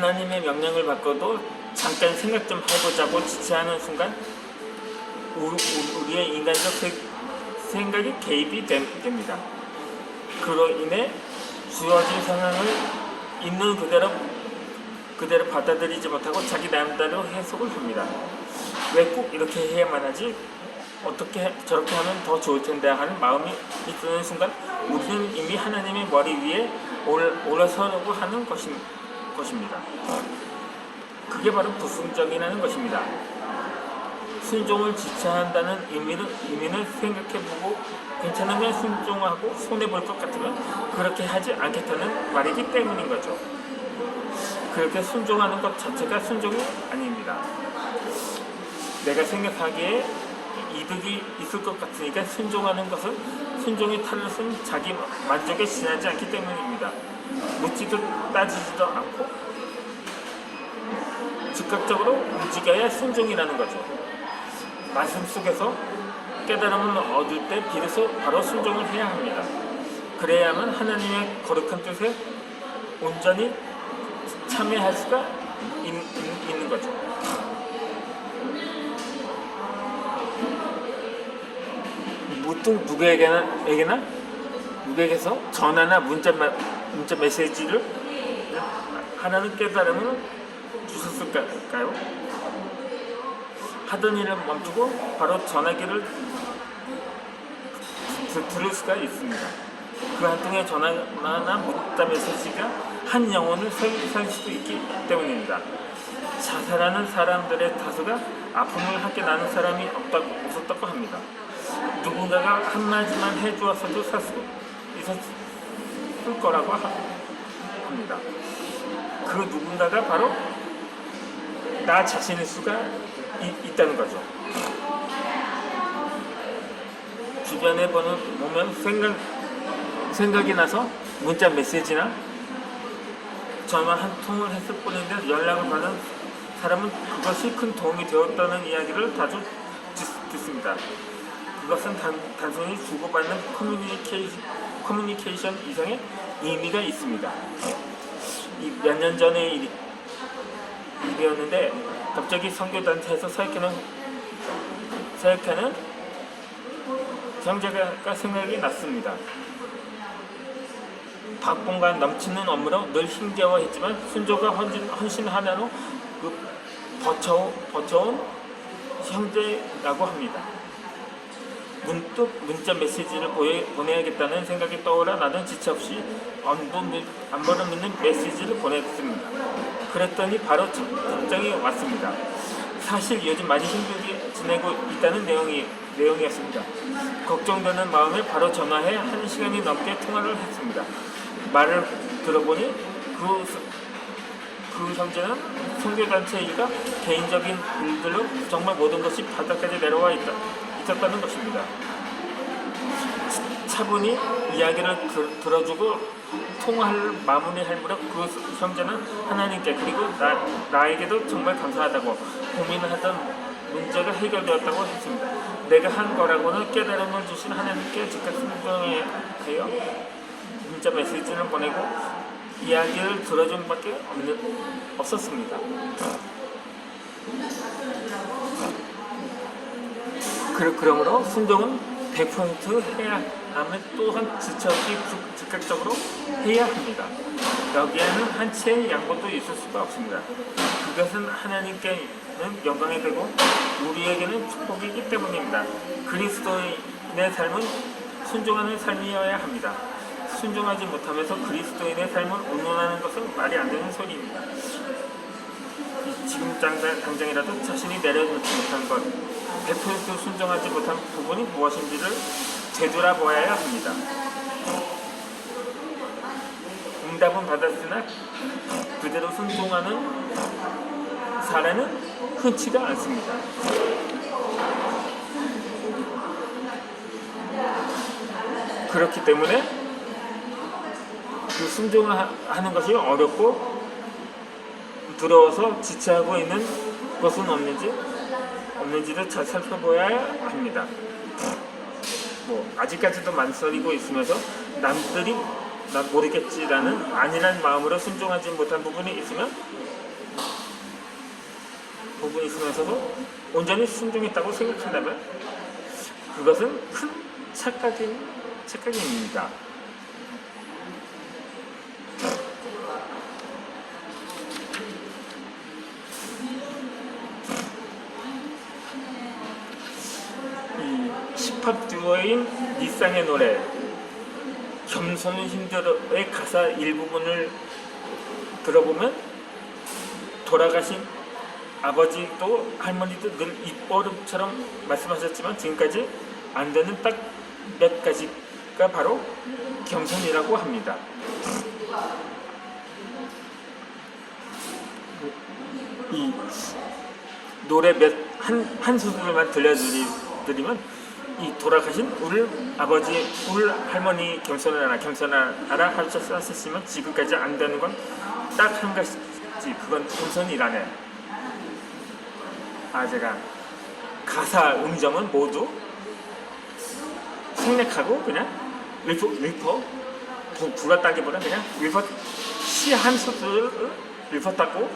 하나님의 명령을 받고도 잠깐 생각 좀 해보자고 지체하는 순간 우리의 인간적 생각이 개입이 됩니다. 그로 인해 주어진 상황을 있는 그대로 받아들이지 못하고 자기 나름대로 해석을 합니다. 왜 꼭 이렇게 해야만 하지? 어떻게 저렇게 하면 더 좋을 텐데 하는 마음이 이끄는 순간 우리는 이미 하나님의 머리 위에 올라서려고 하는 것입니다. 그게 바로 불순종이라는 것입니다. 순종을 지체한다는 의미는 생각해보고 괜찮으면 순종하고 손해볼 것 같으면 그렇게 하지 않겠다는 말이기 때문인 거죠. 그렇게 순종하는 것 자체가 순종이 아닙니다. 내가 생각하기에 이득이 있을 것 같으니까 순종하는 것은 순종의 탈롯은 자기 만족에 지나지 않기 때문입니다. 묻지도 따지지도 않고 즉각적으로 움직여야 순종이라는 거죠. 말씀 속에서 깨달음을 얻을 때 비로소 바로 순종을 해야 합니다. 그래야만 하나님의 거룩한 뜻에 온전히 참여할 수가 있는 거죠. 보통 누구에게서 전화나 문자 메시지를 하나는 깨달음을 주셨을까요? 하던 일을 멈추고 바로 전화기를 들을 수가 있습니다. 그 한 통의 전화나 문자 메시지가 한 영혼을 살 수도 있기 때문입니다. 자살하는 사람들의 다수가 아픔을 함께 나눈 사람이 없었다고 합니다. 누군가가 한마디만 해주었어도 살 수 있었을 거라고 합니다. 그 누군가가 바로 나 자신일 수가 있다는 거죠. 주변에 보면 생각이 나서 문자 메시지나 전화 한 통을 했을 뿐인데 연락을 받은 사람은 그것이 큰 도움이 되었다는 이야기를 자주 듣습니다. 그것은 단순히 주고받는 커뮤니케이션 이상의 의미가 있습니다. 몇 년 전의 일이었는데 갑자기 선교단체에서 사역하는 형제가 생각이 났습니다. 박봉과 넘치는 업무로 늘 힘겨워했지만 순종과 헌신 하나로 버텨온 형제라고 합니다. 문득 문자 메시지를 보내야겠다는 생각이 떠오라 나는 지체 없이 안부를 묻는 메시지를 보냈습니다. 그랬더니 바로 답장이 왔습니다. 사실 요즘 많이 힘들게 지내고 있다는 내용이었습니다. 걱정되는 마음에 바로 전화해 1시간이 넘게 통화를 했습니다. 말을 들어보니 그 형제는 선교단체 일과 개인적인 일들로 정말 모든 것이 바닥까지 내려와 있었다는 것입니다. 차분히 이야기를 들어주고 통화를 마무리할 무렵 그 형제는 하나님께 그리고 나에게도 정말 감사하다고 고민하던 문제가 해결되었다고 했습니다. 내가 한 거라고는 깨달음을 주신 하나님께 즉각 순종하여 문자 메시지를 보내고 이야기를 들어준 밖에 없었습니다. 그러므로 순종은 100% 해야 하며 또한 지체 없이 즉각적으로 해야 합니다. 여기에는 한치의 양보도 있을 수가 없습니다. 그것은 하나님께는 영광이 되고 우리에게는 축복이기 때문입니다. 그리스도인의 삶은 순종하는 삶이어야 합니다. 순종하지 못하면서 그리스도인의 삶을 운운하는 것은 말이 안 되는 소리입니다. 지금 당장이라도 자신이 내려놓지 못한 것, 100% 순종하지 못한 부분이 무엇인지를 되돌아보아야 합니다. 응답은 받았으나 그대로 순종하는 사례는 흔치가 않습니다. 그렇기 때문에 그 순종하는 것이 어렵고 두려워서 지체하고 있는 것은 없는지를 잘 살펴봐야 합니다. 아직까지도 망설이고 있으면서 남들이 난 모르겠지라는 안일한 마음으로 순종하지 못한 부분이 있으면 부분이 있으면서도 온전히 순종했다고 생각한다면 그것은 큰 착각입니다. 이 힙합 듀오인 니쌍의 노래 겸손은 힘들어의 가사 일부분을 들어보면 돌아가신 아버지도 할머니도 늘 입버릇처럼 말씀하셨지만 지금까지 안 되는 딱 몇 가지가 바로 겸손이라고 합니다. 이 노래 한 소절만 들려드리면 이 돌아가신 우리 아버지, 우리 할머니 겸손하라 하셨으면 지금까지 안 되는 건 딱 한 가지지, 그건 겸손이라네. 제가 가사 음정은 모두 생략하고 그냥 읊어 불었다기보다 그냥 시 한 소절을 읊었다고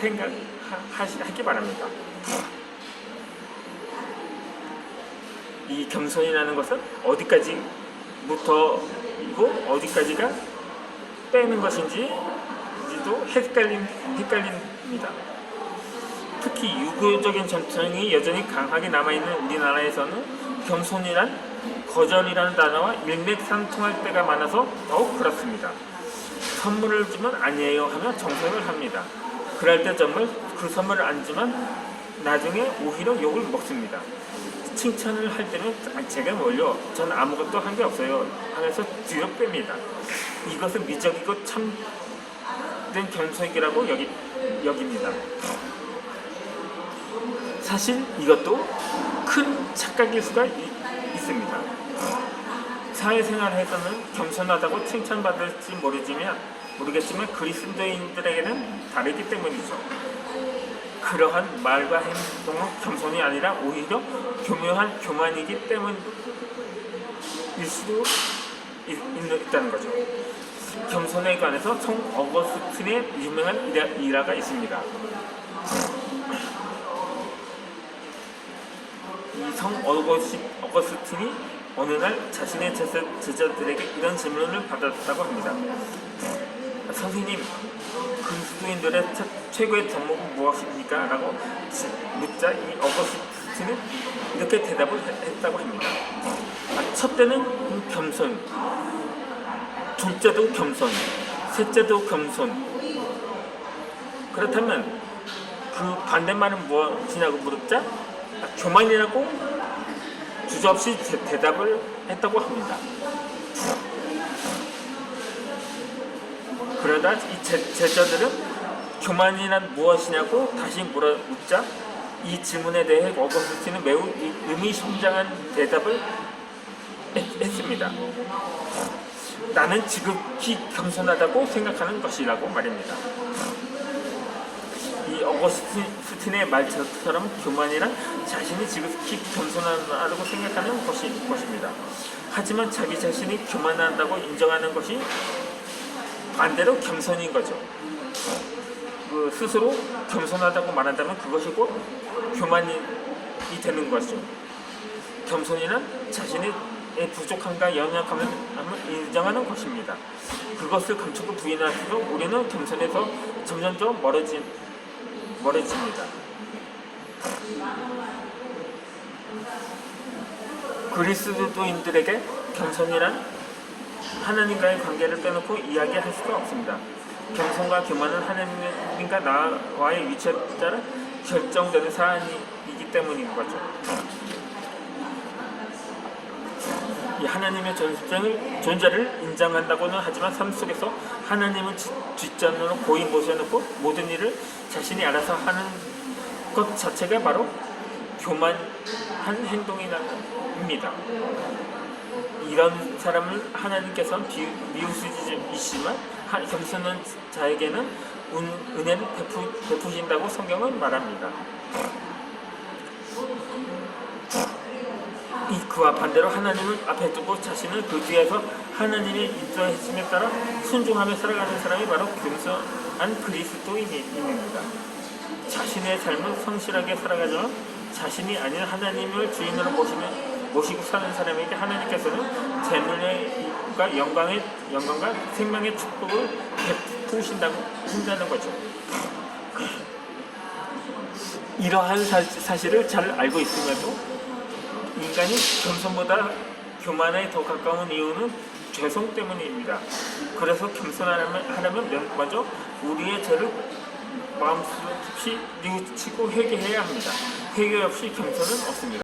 생각하기 바랍니다. 이 겸손이라는 것은 어디까지부터이고 어디까지가 빼는 것인지도 헷갈립니다. 특히 유교적인 전통이 여전히 강하게 남아있는 우리나라에서는 겸손이란 거절이라는 단어와 일맥상통할 때가 많아서 더욱 그렇습니다. 선물을 주면 아니에요 하며 정색을 합니다. 그럴 때 정말 그 선물을 안 주면 나중에 오히려 욕을 먹습니다. 칭찬을 할 때는 제가 뭘요? 전 아무것도 한 게 없어요 하면서 뒤로 뺍니다. 이것은 미적이고 참된 겸손이라고 여깁니다. 사실 이것도 큰 착각일 수가 있습니다. 사회생활에서는 겸손하다고 칭찬받을지 모르겠지만 그리스도인들에게는 다르기 때문이죠. 그러한 말과 행동은 겸손이 아니라 오히려 교묘한 교만이기 때문일 수도 있다는 거죠. 겸손에 관해서 성 어거스틴의 유명한 일화가 있습니다. 이 성 어거스틴이 어느 날 자신의 제자들에게 이런 질문을 받았다고 합니다. 선생님, 그리스도인들의 최고의 덕목은 무엇입니까? 라고 묻자 이 어거스틴은 이렇게 대답을 했다고 합니다. 첫째는 겸손, 둘째도 겸손, 셋째도 겸손. 그렇다면 그 반대말은 무엇이냐고 물었자 교만이라고 주저없이 대답을 했다고 합니다. 그러다 이 제자들은 교만이란 무엇이냐고 다시 묻자 이 질문에 대해 어거스틴은 매우 의미심장한 대답을 했습니다. 나는 지극히 겸손하다고 생각하는 것이라고 말입니다. 이 어거스틴의 말처럼 교만이란 자신이 지극히 겸손하다고 생각하는 것입니다. 하지만 자기 자신이 교만하다고 인정하는 것이 반대로 겸손인 거죠. 스스로 겸손하다고 말한다면 그것이 곧 교만이 되는 것이죠. 겸손이란 자신의 부족함과 연약함을 인정하는 것입니다. 그것을 감추고 부인할수록 우리는 겸손에서 점점 더 멀어집니다. 그리스도인들에게 겸손이란 하나님과의 관계를 빼놓고 이야기할 수가 없습니다. 겸손과 교만은 하나님과 나와의 위치에 따라 결정되는 사안이기 때문인 거죠. 이 하나님의 존재를 인정한다고는 하지만 삶 속에서 하나님을 뒷전으로 고이 모셔놓고 모든 일을 자신이 알아서 하는 것 자체가 바로 교만한 행동입니다. 이런 사람을 하나님께서는 미우시지만 겸손한 자에게는 은혜를 베푸신다고 성경은 말합니다. 그와 반대로 하나님을 앞에 두고 자신을 그 뒤에서 하나님의 인도하심에 따라 순종하며 살아가는 사람이 바로 겸손한 그리스도인입니다. 자신의 삶을 성실하게 살아가지만 자신이 아닌 하나님을 주인으로 모시고 사는 사람에게 하나님께서는 재물과 영광과 생명의 축복을 베푸신다고 한다는 거죠. 이러한 사실을 잘 알고 있음에도 인간이 겸손보다 교만에 더 가까운 이유는 죄성 때문입니다. 그래서 겸손하려면 먼저 우리의 죄를 마음속에 깊이 뉘우치고 회개해야 합니다. 회개 없이 겸손은 없습니다.